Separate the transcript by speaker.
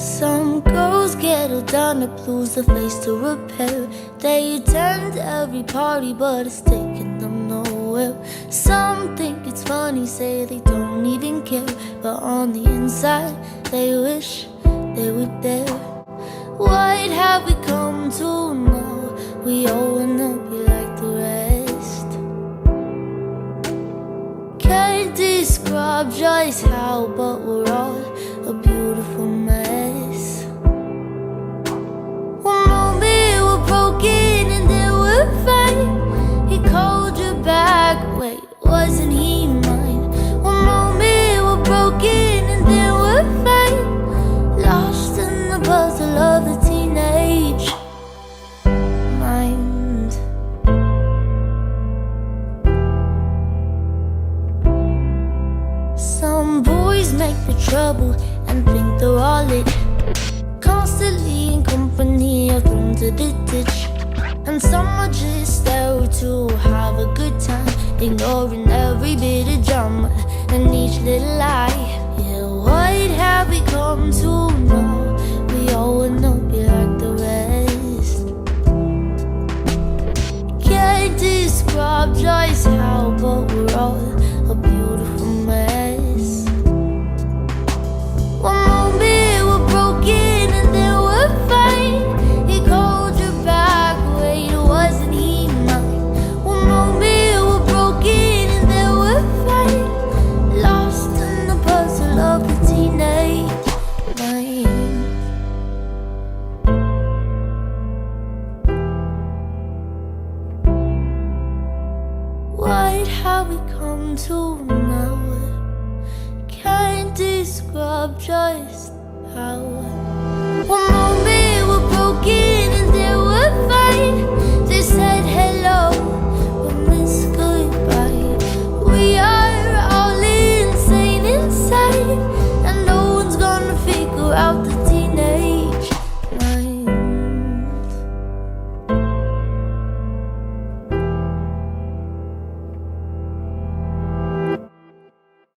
Speaker 1: Some girls get all done up, lose the face to repair. They attend every party, but it's taking them nowhere. Some think it's funny, say they don't even care, but on the inside, they wish they were there. What have we come to now? We all wanna be like the rest. Can't describe just how, but we're all a beautiful mess. One moment we're broken and then we're fine. He called you back, wait, wasn't he mine? One moment we're broken and then we're fine. Lost in the puzzle of the teenage mind. Some boys make the trouble and think they're all it, constantly in company or thrown to the ditch. And some are just there to have a good time, ignoring every bit of drama and each little lie. Yeah, what have we come to now? We all wanna be like the rest. Can't describe just how, but we're all a beautiful mess. One moment we're broken and then we're fine. He called you back, wait, wasn't he mine? One moment we're broken and then we're fine. Lost in the puzzle of the teenage mind. What have we come to now? Can't describe just how. One more